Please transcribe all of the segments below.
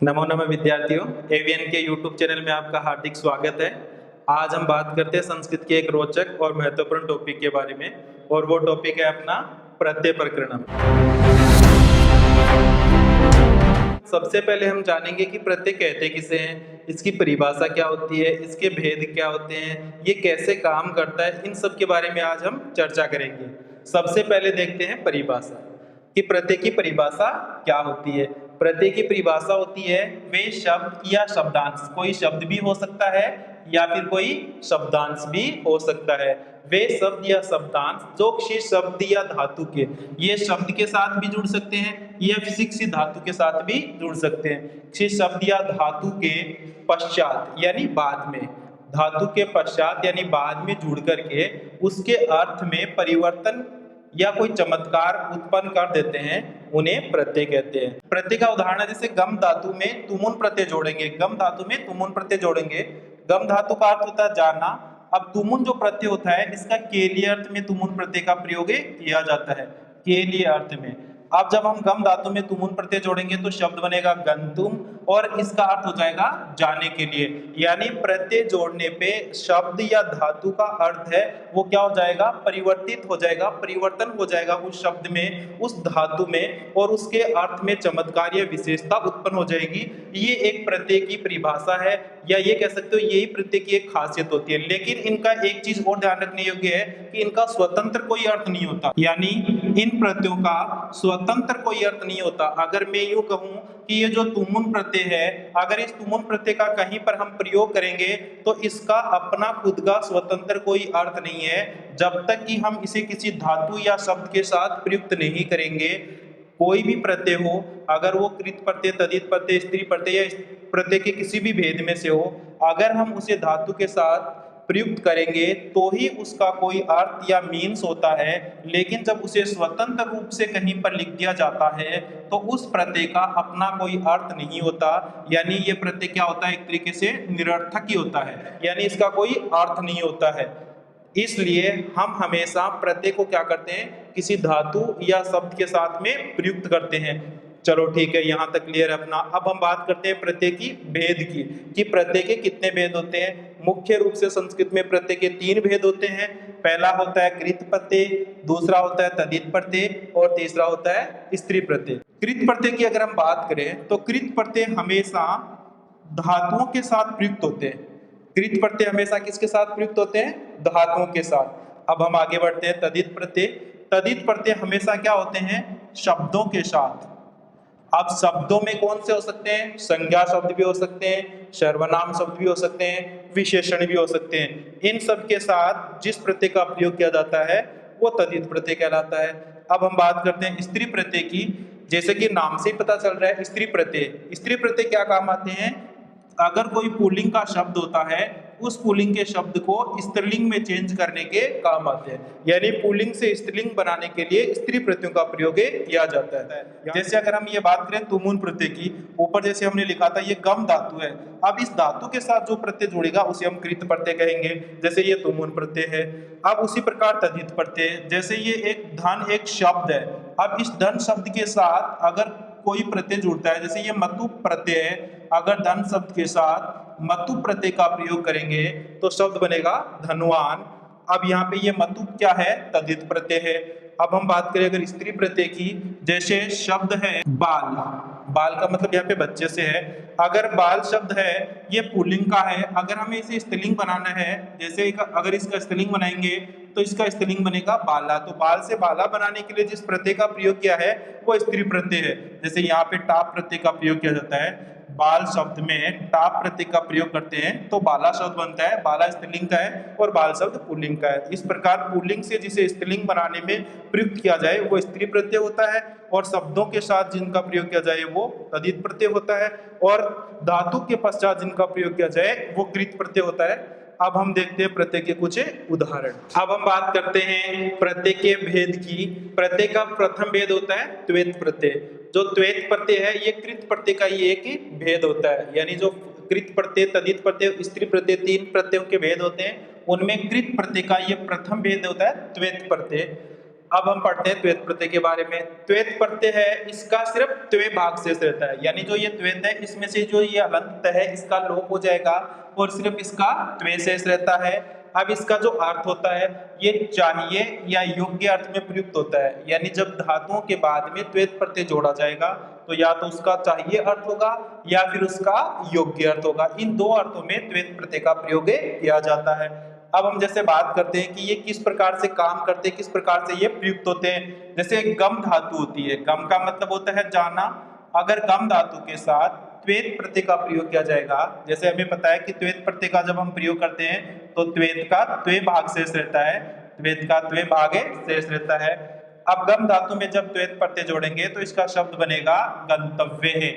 नमो नमः विद्यार्थियों, एवीएन के यूट्यूब चैनल में आपका हार्दिक स्वागत है। आज हम बात करते हैं संस्कृत के एक रोचक और महत्वपूर्ण टॉपिक के बारे में, और वो टॉपिक है अपना प्रत्यय प्रकरणम। सबसे पहले हम जानेंगे कि प्रत्यय कहते किसे हैं, इसकी परिभाषा क्या होती है, इसके भेद क्या होते हैं, ये कैसे काम करता है, इन सब के बारे में आज हम चर्चा करेंगे। सबसे पहले देखते हैं परिभाषा कि प्रत्यय की परिभाषा क्या होती है। प्रत्यय की परिभाषा होती है वे शब्द या शब्दांश, कोई शब्द भी हो सकता है या फिर कोई शब्दांश भी हो सकता है। वे शब्द या शब्दांश जो किसी शब्द या धातु के, ये शब्द के साथ भी जुड़ सकते हैं या किसी धातु के साथ भी जुड़ सकते हैं। किसी शब्द या धातु के पश्चात यानी बाद में, धातु के पश्चात यानी बाद में जुड़ करके उसके अर्थ में परिवर्तन या कोई चमत्कार उत्पन्न कर देते हैं, उन्हें प्रत्यय कहते हैं। प्रत्यय का उदाहरण है जैसे गम धातु में तुमुन प्रत्यय जोड़ेंगे, गम धातु में तुमुन प्रत्यय जोड़ेंगे। गम धातु का अर्थ होता है जाना। अब तुमुन जो प्रत्यय होता है इसका केलिय अर्थ में तुमुन प्रत्यय का प्रयोग किया जाता है, केलिय अर्थ में। अब जब हम गम धातु में तुमुन प्रत्यय जोड़ेंगे तो शब्द बनेगा गंतुम, और इसका अर्थ हो जाएगा जाने के लिए। यानी प्रत्यय जोड़ने पे शब्द या धातु का अर्थ है वो क्या हो जाएगा, परिवर्तित हो जाएगा, परिवर्तन हो जाएगा उस शब्द में, उस धातु में, और उसके अर्थ में चमत्कार या विशेषता उत्पन्न हो जाएगी। ये एक प्रत्यय की परिभाषा है, या ये कह सकते हो यही प्रत्यय की एक खासियत होती है। लेकिन इनका एक चीज और ध्यान रखने योग्य है कि इनका स्वतंत्र कोई अर्थ नहीं होता, यानी इन प्रत्ययों का स्वतंत्र कोई अर्थ नहीं होता। अगर मैं यूं कहूं कि ये जो तुमुन प्रत्यय है, अगर इस तुमुन प्रत्यय का कहीं पर हम प्रयोग करेंगे तो इसका अपना खुद का स्वतंत्र कोई अर्थ नहीं है, जब तक कि हम इसे किसी धातु या शब्द के साथ प्रयुक्त नहीं करेंगे। कोई भी प्रत्यय हो, अगर वो कृत प्रत्यय, तद्धित प्रत्यय, स्त्री प्रत्यय या प्रत्यय के किसी भी भेद में से हो, अगर हम उसे धातु के साथ प्रयुक्त करेंगे तो ही उसका कोई अर्थ या मीन्स होता है। लेकिन जब उसे स्वतंत्र रूप से कहीं पर लिख दिया जाता है तो उस प्रत्यय का अपना कोई अर्थ नहीं होता, यानी ये प्रत्यय क्या होता है, एक तरीके से निरर्थक ही होता है, यानी इसका कोई अर्थ नहीं होता है। इसलिए हम हमेशा प्रत्यय को क्या करते हैं, किसी धातु या शब्द के साथ में प्रयुक्त करते हैं। चलो ठीक है, यहाँ तक क्लियर है अपना। अब हम बात करते हैं प्रत्यय की भेद की, कि प्रत्यय के कितने भेद होते हैं। मुख्य रूप से संस्कृत में प्रत्यय के 3 भेद होते हैं। पहला होता है कृत प्रत्यय, दूसरा होता है तद्धित प्रत्यय, और तीसरा होता है स्त्री प्रत्यय। कृत प्रत्यय की अगर हम बात करें तो कृत प्रत्यय हमेशा धातुओं के साथ प्रयुक्त होते हैं। कृत प्रत्यय हमेशा किसके साथ प्रयुक्त होते हैं, धातुओं के साथ। अब हम आगे बढ़ते हैं तद्धित प्रत्यय। तद्धित प्रत्यय हमेशा क्या होते हैं, शब्दों के साथ। अब शब्दों में कौन से हो सकते हैं, संज्ञा शब्द भी हो सकते हैं, सर्वनाम शब्द भी हो सकते हैं, विशेषण भी हो सकते हैं। इन सब के साथ जिस प्रत्यय का प्रयोग किया जाता है वो तद्धित प्रत्यय कहलाता है। अब हम बात करते हैं स्त्री प्रत्यय की। जैसे कि नाम से ही पता चल रहा है स्त्री प्रत्यय, स्त्री प्रत्यय क्या काम आते हैं, अगर कोई पुल्लिंग का शब्द होता है उस पुल्लिंग के शब्द को स्त्रीलिंग में चेंज करने के काम आते हैं, यानी पुल्लिंग से स्त्रीलिंग बनाने के लिए स्त्री प्रत्ययों का प्रयोग किया जाता है। जैसे अगर हम ये बात करें तुमुन प्रत्यय की, ऊपर जैसे हमने लिखा था ये गम धातु है, अब इस धातु के साथ जो प्रत्यय जुड़ेगा उसे हम कृत प्रत्यय कहेंगे, जैसे ये तुमुन प्रत्यय है। अब उसी प्रकार तद्धित प्रत्यय, जैसे ये एक धन एक शब्द है, अब इस धन शब्द के साथ अगर कोई प्रत्यय जुड़ता है, जैसे ये मतु प्रत्यय है, अगर धन शब्द के साथ मतु प्रत्यय का प्रयोग करेंगे तो शब्द बनेगा धनवान। अब यहाँ पे ये मतु क्या है, तद्धित प्रत्यय है। अब हम बात करें अगर स्त्री प्रत्यय की, जैसे शब्द है बाल, बाल का मतलब यहाँ पे बच्चे से है। अगर बाल शब्द है ये पुल्लिंग का है, अगर हमें इसे स्त्रीलिंग बनाना है, जैसे अगर इसका स्त्रीलिंग बनाएंगे तो इसका स्त्रीलिंग बनेगा बाला। तो बाल से बाला बनाने के लिए जिस प्रत्यय का प्रयोग किया है वो स्त्री प्रत्यय है। जैसे यहाँ पे टाप प्रत्यय का प्रयोग किया जाता है, बाल शब्द में टाप प्रत्यय का प्रयोग करते हैं तो बाला शब्द बनता है, बाला स्त्रीलिंग का है और बाल शब्द पुल्लिंग का है। इस प्रकार पुल्लिंग से जिसे स्त्रीलिंग बनाने में प्रयुक्त किया जाए वो स्त्री प्रत्यय होता है, और शब्दों के साथ जिनका प्रयोग किया जाए वो तद्धित प्रत्यय होता है, और धातु के पश्चात जिनका प्रयोग किया जाए वो कृत प्रत्यय होता है। अब हम देखते हैं प्रत्यय के कुछ उदाहरण। अब हम बात करते हैं प्रत्यय के भेद की। प्रत्यय का प्रथम भेद होता है त्वेत प्रत्यय। जो त्वेत प्रत्यय है ये कृत प्रत्यय का ही एक भेद होता है, यानी जो कृत प्रत्यय, तद्धित प्रत्यय, स्त्री प्रत्यय 3 प्रत्ययों के भेद होते हैं, उनमें कृत प्रत्यय का ये प्रथम भेद होता है त्वेत प्रत्यय। अब हम पढ़ते हैं त्वेत प्रत्यय के बारे में। त्वेत प्रत्यय है, इसका सिर्फ त्वे भाग शेष रहता है, यानी जो ये त्वेत है इसमें से जो ये हलंत है इसका लोप हो जाएगा और सिर्फ इसका त्वे शेष रहता है। अब इसका जो अर्थ होता है ये चाहिए या योग्य अर्थ में प्रयुक्त होता है, यानी जब धातुओं के बाद में त्वेत प्रत्यय जोड़ा जाएगा तो या तो उसका चाहिए अर्थ होगा या फिर उसका योग्य अर्थ होगा। इन दो अर्थों में त्वेत प्रत्यय का प्रयोग किया जाता है। अब हम जैसे बात करते हैं कि ये किस प्रकार से काम करते हैं, किस प्रकार से ये प्रयुक्त होते हैं। जैसे गम धातु होती है, गम का मतलब होता है जाना। अगर गम धातु के साथ त्वेत प्रत्यय का प्रयोग किया जाएगा, जैसे हमें पता है कि त्वेत प्रत्यय का जब हम प्रयोग करते हैं तो त्वेत का त्वे भाग शेष रहता है, त्वेत का त्वे भाग शेष रहता है। अब गम धातु में जब त्वेत प्रत्यय जोड़ेंगे तो इसका शब्द बनेगा गंतव्य है।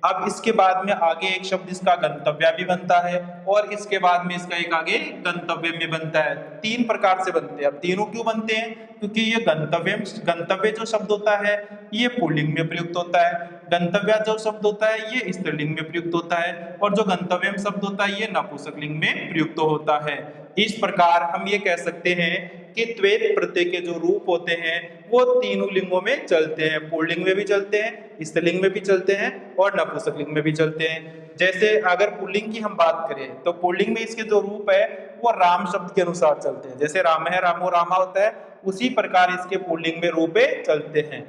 अब इसके बाद में आगे एक शब्द इसका गंतव्य भी बनता है और इसके बाद में इसका एक आगे गंतव्य में बनता है। तीन प्रकार से बनते हैं। अब तीनों क्यों बनते हैं? क्योंकि ये गंतव्य जो शब्द होता है ये पुल्लिंग में प्रयुक्त होता है, गंतव्य जो शब्द होता है ये स्त्रीलिंग में प्रयुक्त होता है और जो गंतव्य शब्द होता है ये नपुंसकलिंग में प्रयुक्त होता है। इस प्रकार हम ये कह सकते हैं कि त्वेत प्रत्यय के जो रूप होते हैं वो तीनों लिंगों में चलते हैं, पुल्लिंग में भी चलते हैं, स्त्रीलिंग में भी चलते हैं और नपुंसकलिंग में भी चलते हैं। जैसे अगर पुल्लिंग की हम बात करें तो पुल्लिंग में इसके जो रूप है वो राम शब्द के अनुसार चलते हैं। जैसे राम है, रामो, रामा होता है, उसी प्रकार इसके पुल्लिंग में रूपे चलते हैं।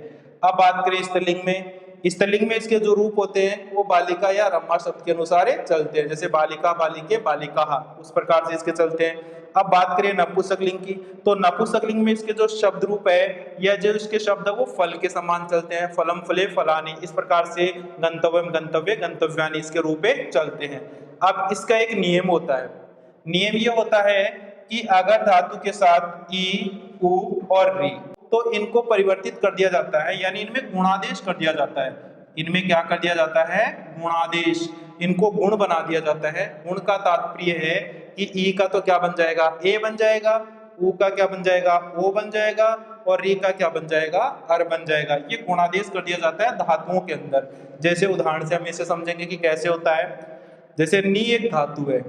अब बात करें स्त्रीलिंग में, स्त्रीलिंग में इसके जो रूप होते हैं वो बालिका या रमा शब्द के अनुसार चलते हैं। जैसे बालिका, बालिके, बालिका, उस प्रकार से इसके चलते हैं। अब बात करें नपुंसकलिंग की, तो नपुंसकलिंग में इसके जो शब्द रूप है या जो इसके शब्द है वो फल के समान चलते हैं। फलम, फले, फलानी, इस प्रकार से गंतव्यम, गंतव्य, गंतव्यानि इसके रूपे चलते हैं। अब इसका एक नियम होता है, नियम ये होता है कि अगर धातु के साथ ई, उ और री तो इनको परिवर्तित कर दिया जाता है, यानी इनमें गुणादेश कर दिया जाता है। इनमें क्या कर दिया जाता है? गुणादेश, इनको गुण बना दिया जाता है। गुण का तात्पर्य है कि ई का तो क्या बन जाएगा? ए बन जाएगा, उ का क्या बन जाएगा? ओ बन जाएगा और री का क्या बन जाएगा? अर बन जाएगा। ये गुणादेश कर दिया जाता है धातुओं के अंदर। जैसे उदाहरण से हम इसे समझेंगे कि कैसे होता है। जैसे नी एक धातु है,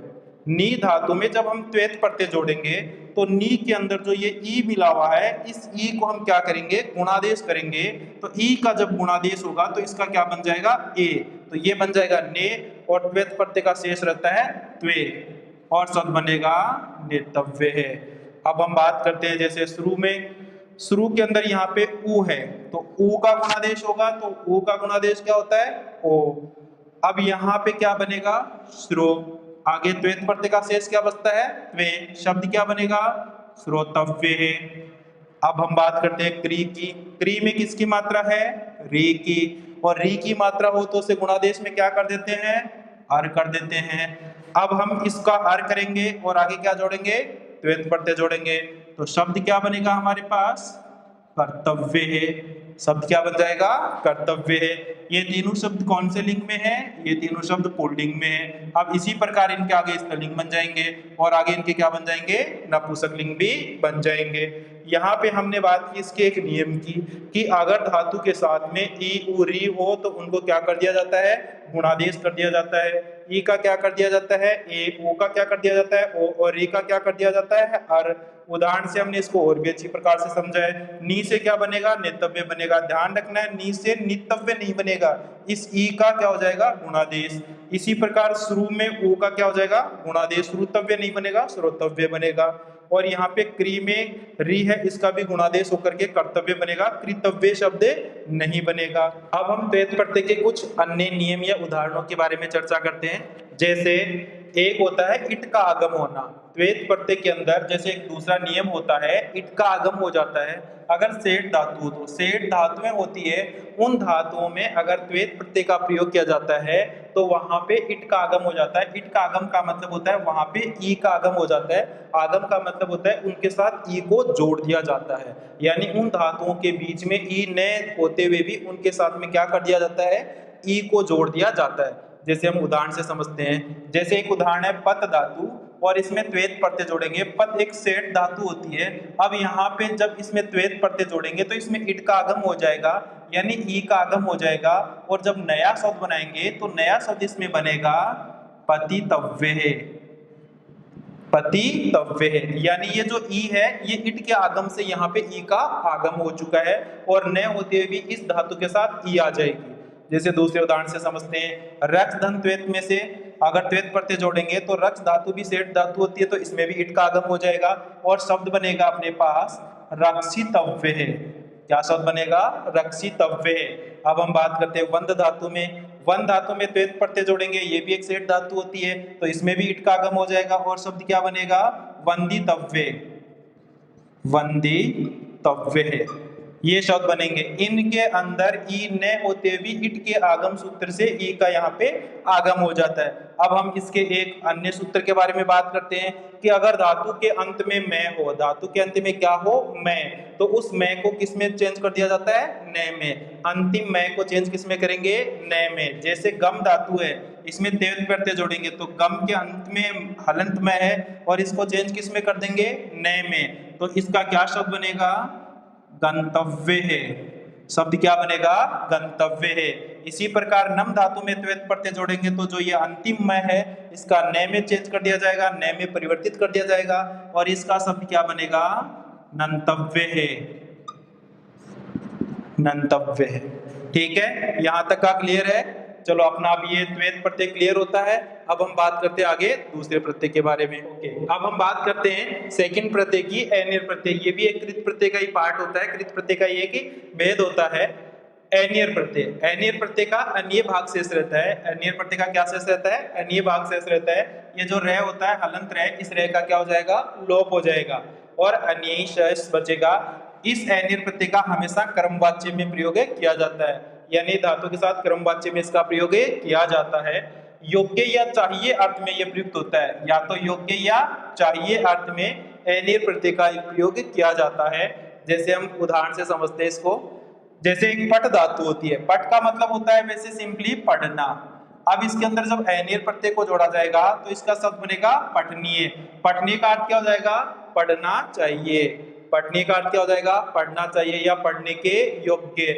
नी धातु में जब हम त्वेत प्रत्यय जोड़ेंगे तो नी के अंदर जो ये ई मिला हुआ है इस ई को हम क्या करेंगे? गुणादेश करेंगे। तो ई का जब गुणादेश होगा तो इसका क्या बन जाएगा? ए, तो ये बन जाएगा ने और त्वेत प्रत्यय का शेष रहता है त्वे और शब्द बनेगा नेतव्य है। अब हम बात करते हैं जैसे शुरू में, शुरू के अंदर यहाँ पे उ है तो उ का गुणादेश होगा, तो उ का गुणादेश क्या होता है? ओ। अब यहाँ पे क्या बनेगा? श्रो। आगे त्वेत प्रत्यय का शेष क्या बचता है? त्वे, शब्द क्या बनेगा? श्रोतव्य है। अब हम बात करते हैं क्री की। क्री में किसकी मात्रा है? री की, और री की मात्रा हो तो उसे गुणादेश में क्या कर देते हैं? अर कर देते हैं। अब हम इसका अर करेंगे और आगे क्या जोड़ेंगे? त्वेत प्रत्यय जोड़ेंगे, तो शब्द क्या बनेगा हमारे पास? कर्तव्य है। शब्द क्या बन जाएगा? कर्तव्य है। ये तीनों शब्द कौन से लिंग में है? ये तीनों शब्द पुल्लिंग में है। अब इसी प्रकार इनके आगे स्त्रीलिंग बन जाएंगे और आगे इनके क्या बन जाएंगे? नपुंसकलिंग भी बन जाएंगे। यहाँ पे हमने बात की इसके एक नियम की कि अगर धातु के साथ में ई, उ, री हो तो उनको क्या कर दिया जाता है? गुणादेश कर दिया जाता है। ई का क्या कर दिया जाता है? ए, ओ का क्या कर दिया जाता है? ओ, और री का क्या कर दिया जाता है? अर। उदाहरण से हमने इसको और भी अच्छी प्रकार से समझा है। नी से क्या बनेगा? नेतव्य बनेगा। ध्यान रखना है, नी से नितव्य नहीं बनेगा। इस ई का क्या हो जाएगा? गुणादेश। इसी प्रकार शुरू में ऊ का क्या हो जाएगा? गुणादेश। श्रुतव्य नहीं बनेगा, श्रोतव्य बनेगा। और यहाँ पे क्री में री है, इसका भी गुणादेश होकर के कर्तव्य बनेगा, कृतव्य शब्द नहीं बनेगा। अब हम त्वेत प्रत्यय के कुछ अन्य नियम या उदाहरणों के बारे में चर्चा करते हैं। जैसे एक होता है इट का आगम होना। त्वेत प्रत्यय के अंदर जैसे एक दूसरा नियम होता है, इट का आगम हो जाता है अगर सेठ धातु हो तो। सेठ धातुएं होती है, उन धातुओं में अगर त्वेत प्रत्यय का प्रयोग किया जाता है तो वहां पे इट का आगम हो जाता है। इट का आगम का मतलब होता है वहां पे ई का आगम हो जाता है। आगम का मतलब होता है उनके साथ ई को जोड़ दिया जाता है, यानी उन धातुओं के बीच में ई न होते हुए भी उनके साथ में क्या कर दिया जाता है? ई को जोड़ दिया जाता है। जैसे हम उदाहरण से समझते हैं, जैसे एक उदाहरण है पत धातु और इसमें त्वेत प्रत्यय जोड़ेंगे। पत एक सेठ धातु होती है। अब यहाँ पे जब इसमें त्वेत प्रत्यय जोड़ेंगे तो इसमें इट का आगम हो जाएगा, यानी ई का आगम हो जाएगा। और जब नया शब्द बनाएंगे तो नया शब्द इसमें बनेगा पतितव्य है। पतितव्य है। यानी ये जो ई है ये इट के आगम से यहाँ पे ई का आगम हो चुका है और न होते हुए भी इस धातु के साथ ई आ जाएगी। जैसे दूसरे उदाहरण से समझते हैं, रक्ष धन त्वेत में से अगर त्वेत प्रत्यय जोड़ेंगे तो रक्ष धातु भी सेठ धातु होती है, तो इसमें भी इट का आगम हो जाएगा और शब्द बनेगा अपने पास रक्षितव्य है। क्या शब्द बनेगा? रक्षितव्य है। अब हम बात करते हैं वंद धातु में। वन धातु में त्वेत प्रत्यय जोड़ेंगे, ये भी एक सेठ धातु होती है, तो इसमें भी इट का आगम हो जाएगा और शब्द क्या बनेगा? वंदितव्य। वंदितव्य है, ये शब्द बनेंगे। इनके अंदर ई न होते हुए इट के आगम सूत्र से ई का यहाँ पे आगम हो जाता है। अब हम इसके एक अन्य सूत्र के बारे में बात करते हैं कि अगर धातु के अंत में मैं हो, धातु के अंत में क्या हो? मैं, तो उस मैं को किस में चेंज कर दिया जाता है? न में। अंतिम मैं को चेंज किस में करेंगे? न में। जैसे गम धातु है, इसमें त्वेत प्रत्यय जोड़ेंगे तो गम के अंत में हलंत में है और इसको चेंज किस में कर देंगे? न में। तो इसका क्या शब्द बनेगा? गंतव्य है। शब्द क्या बनेगा? गंतव्य है। इसी प्रकार नम धातु में त्वेत प्रत्यय जोड़ेंगे तो जो ये अंतिम मैं है इसका न में चेंज कर दिया जाएगा, न में परिवर्तित कर दिया जाएगा और इसका शब्द क्या बनेगा? नंतव्य है। नंतव्य है। ठीक है, यहां तक का क्लियर है? चलो अपना अब ये त्वेत प्रत्यय क्लियर होता है। अब हम बात करते हैं आगे दूसरे प्रत्यय के बारे में। ओके, अब हम बात करते हैं सेकंड प्रत्यय की, एनियर प्रत्यय। ये भी एक कृत प्रत्यय का ही पार्ट होता है। कृत प्रत्यय का ये कि भेद होता है। एनियर प्रत्यय, एनियर प्रत्यय का अन्य भाग शेष रहता है। एनियर प्रत्यय का क्या शेष रहता है? अन्य भाग शेष रहता है। ये जो रह होता है हलंत रह, इस रह का क्या हो जाएगा? लोप हो जाएगा और अन्य शेष बचेगा। इस एनियर प्रत्यय का हमेशा कर्मवाच्य में प्रयोग किया जाता है, यानी धातु के साथ कर्मवाच्य में इसका प्रयोग किया जाता है। योग्य या चाहिए अर्थ में यह प्रयुक्त होता है, या तो योग्य या चाहिए अर्थ में एनियर प्रत्यय का प्रयोग किया जाता है। जैसे हम उदाहरण से समझते हैं इसको। जैसे एक पट धातु होती है, पट का मतलब होता है वैसे सिंपली पढ़ना। अब इसके अंदर जब एनियर प्रत्यय को जोड़ा जाएगा तो इसका शब्द बनेगा पठनीय। पठनीय का अर्थ क्या हो जाएगा? पढ़ना चाहिए। पठनीय का अर्थ क्या हो जाएगा? पढ़ना चाहिए या पढ़ने के योग्य।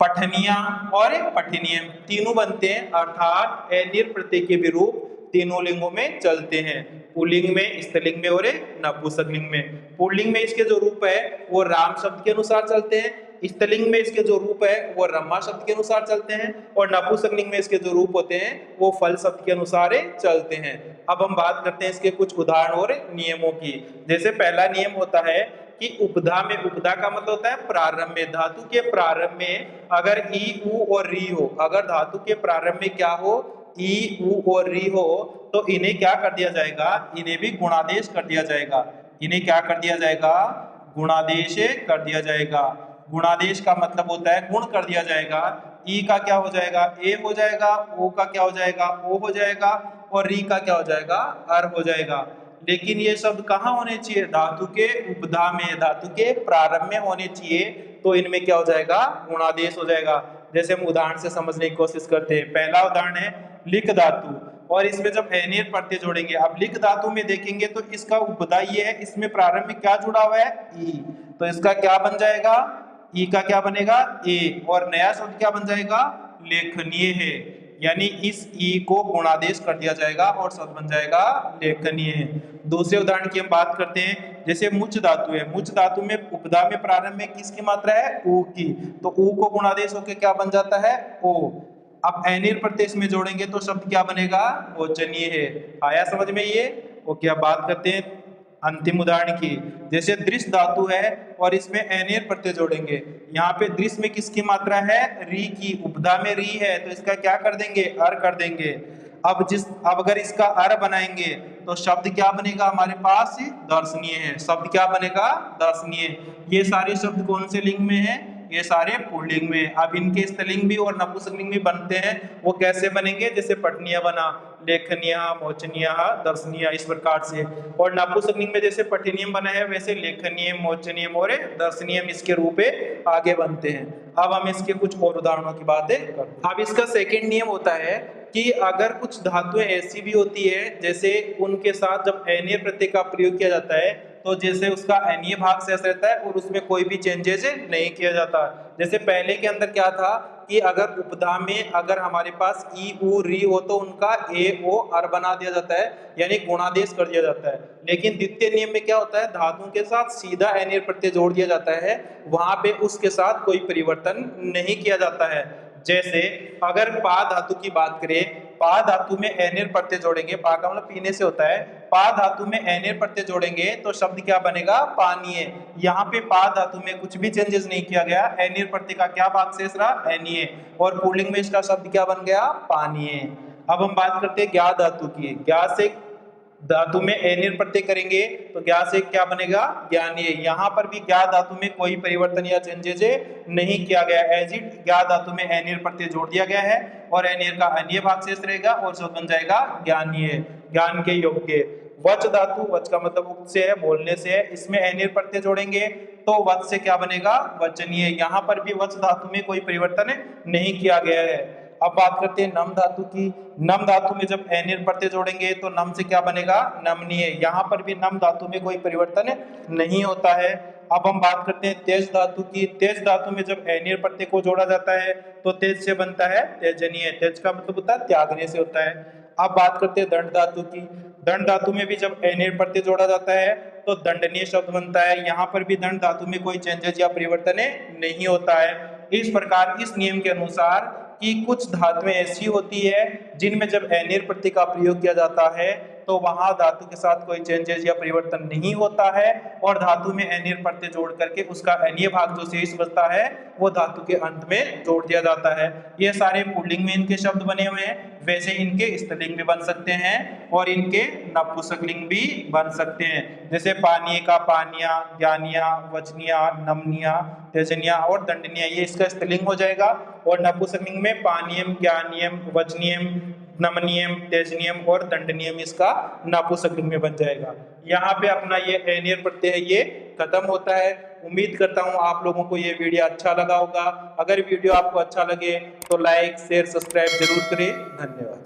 पठनीय और पठनीय तीनों बनते हैं, अर्थात एनियर प्रत्यय के विरूप तीनों लिंगों में चलते हैं। पुल्लिंग में, स्त्रीलिंग में और नपुंसकलिंग में। पुल्लिंग में इसके जो रूप है वो राम शब्द के अनुसार चलते हैं, स्त्रीलिंग में इसके जो रूप है वो रमा शब्द के अनुसार चलते हैं और नपुंसकलिंग में इसके जो रूप होते हैं वो फल शब्द के अनुसार चलते हैं। अब हम बात करते हैं इसके कुछ उदाहरण और नियमों की। जैसे पहला नियम होता है कि उपधा में, उपधा का मतलब होता है प्रारंभ में, धातु के प्रारंभ में अगर ई, उ और री हो, अगर धातु के प्रारंभ में क्या हो? ई, उ और री हो, तो इन्हें क्या कर दिया जाएगा? इन्हें भी गुणादेश कर दिया जाएगा। इन्हें क्या कर दिया जाएगा? गुणादेश कर दिया जाएगा। गुणादेश का मतलब होता है गुण कर दिया जाएगा। ई का क्या हो जाएगा? ए हो जाएगा, ओ का क्या हो जाएगा? ओ हो जाएगा और री का क्या हो जाएगा? अर हो जाएगा। लेकिन ये शब्द कहाँ होने चाहिए? धातु के उपधा में, धातु के प्रारंभ में होने चाहिए, तो इनमें क्या हो जाएगा? गुणादेश हो जाएगा। जैसे हम उदाहरण से समझने की कोशिश करते हैं। पहला उदाहरण है लिक धातु, और इसमें जब एनियर प्रत्यय जोड़ेंगे, अब लिक धातु में देखेंगे तो इसका उपधा ये है, इसमें प्रारंभ में क्या जुड़ा हुआ है? ई, तो इसका क्या बन जाएगा? ई का क्या बनेगा? ए, और नया शब्द क्या बन जाएगा? लेखनीय है। यानी इस ई को गुणादेश कर दिया जाएगा और शब्द बन जाएगा लेखनीय है। दूसरे उदाहरण की हम बात करते हैं। जैसे मुच धातु है, मुच धातु में उपधा में प्रारंभ में किसकी मात्रा है? ऊ की, तो ऊ को गुणादेश होकर क्या बन जाता है? ओ। अब एनियर प्रत्यय इसमें जोड़ेंगे तो शब्द क्या बनेगा? वचनीय है। आया समझ में ये? ओके, अब बात करते हैं अंतिम उदाहरण की। जैसे दृश्य धातु है और इसमें एनियर प्रत्यय जोड़ेंगे। यहाँ पे दृश्य में किसकी मात्रा है? री की, उपधा में री है, तो इसका क्या कर देंगे? अर कर देंगे। अब अगर इसका अर बनाएंगे तो शब्द क्या बनेगा हमारे पास? दर्शनीय है। शब्द क्या बनेगा? दर्शनीय। ये सारे शब्द कौन से लिंग में है? ये सारे पुल्लिंग में। अब इनके स्त्रीलिंग भी और नपुंसकलिंग भी बनते हैं, वो कैसे बनेंगे? जैसे पठनीय बना, लेखनीय, मोचनीय, दर्शनीय, इस प्रकार से। और नपुंसकलिंग में जैसे पठनीय बना है वैसे लेखनीय, मोचनीय और दर्शनीय इसके रूप आगे बनते हैं। अब हम इसके कुछ और उदाहरणों की बातें करते हैं। अब इसका सेकंड नियम होता है कि अगर कुछ धातुएं ऐसी भी होती है जैसे उनके साथ जब एनियर प्रत्यय का प्रयोग किया जाता है तो जैसे उसका एनीय भाग शेष रहता है और उसमें कोई भी चेंजेस नहीं किया जाता। जैसे पहले के अंदर क्या था कि अगर उपधा में अगर हमारे पास ई उ री हो तो उनका ए ओ अर बना दिया जाता है, यानी गुणादेश कर दिया जाता है। लेकिन द्वितीय नियम में क्या होता है, धातुओं के साथ सीधा एनियर प्रत्यय जोड़ दिया जाता है, वहां पे उसके साथ कोई परिवर्तन नहीं किया जाता है। जैसे अगर पा धातु की बात करें, पा धातु में एनियर प्रत्यय जोड़ेंगे, पा का मतलब पीने से होता है, पा धातु में एनियर प्रत्यय जोड़ेंगे तो शब्द क्या बनेगा, पानीय। यहाँ पे पा धातु में कुछ भी चेंजेस नहीं किया गया, एनियर प्रत्यय का क्या भाग शेष रहा, एनीय, और पुल्लिंग में इसका शब्द क्या बन गया, पानीय। अब हम बात करते हैं ज्ञा धातु की। ज्ञा से धातु में एनियर प्रत्यय करेंगे तो ज्ञा से क्या बनेगा, ज्ञानीय। यहाँ पर भी ज्ञा धातु में कोई परिवर्तन या चेंजेज नहीं किया गया, एज इट ज्ञा धातु में एनियर प्रत्यय जोड़ दिया गया है और एनियर का अन्य भाग शेष रहेगा और शब्द बन जाएगा ज्ञानीय, ज्ञान के योग्य। वच धातु, वच का मतलब उक्त से है, बोलने से है, इसमें एनियर प्रत्यय जोड़ेंगे तो वच से क्या बनेगा, वचनीय। यहाँ पर भी वच धातु में कोई परिवर्तन नहीं किया गया है। अब बात करते हैं नम धातु की। नम धातु में जब एनियर प्रत्यय जोड़ेंगे तो नम से क्या बनेगा, नमनीय। यहाँ पर भी नम धातु में कोई परिवर्तन नहीं होता है। अब हम बात करते हैं तेज धातु की। तेज धातु में जब एनियर प्रत्यय को जोड़ा जाता है तो तेज से बनता है तेजनीय। तेज का मतलब होता है त्यागने से होता है। अब बात करते हैं दंड धातु की। दंड धातु में भी जब एनियर प्रत्यय जोड़ा जाता है तो दंडनीय शब्द बनता है। यहाँ पर भी दंड धातु में कोई चेंजेस या परिवर्तन नहीं होता है। इस प्रकार इस नियम के अनुसार कि कुछ धातुएं ऐसी होती है जिनमें जब एनियर प्रत्यय का प्रयोग किया जाता है तो वहां धातु के साथ कोई चेंजेस या परिवर्तन नहीं होता है और धातु में एनियर प्रत्यय जोड़ करके उसका एनीय भाग जो शेष बचता है वो धातु के अंत में जोड़ दिया जाता है। ये सारे पुल्लिंग में इनके शब्द बने हुए हैं, वैसे इनके स्त्रीलिंग भी बन सकते हैं और इनके नपुंसकलिंग भी बन सकते हैं। जैसे पानीय का पानिया, ज्ञानिया, वचनिया, नमनिया, तेजनिया और दंडनिया, ये इसका स्त्रीलिंग हो जाएगा। और नपुंसकलिंग में पानीयम, ज्ञानियम, वचनियम, नमनियम, तेजनियम और दंडनियम इसका नपुंसकलिंग में बन जाएगा। यहाँ पे अपना ये एनियर प्रत्यय है ये खत्म होता है। उम्मीद करता हूँ आप लोगों को ये वीडियो अच्छा लगा होगा। अगर वीडियो आपको अच्छा लगे तो लाइक शेयर सब्सक्राइब जरूर करें। धन्यवाद।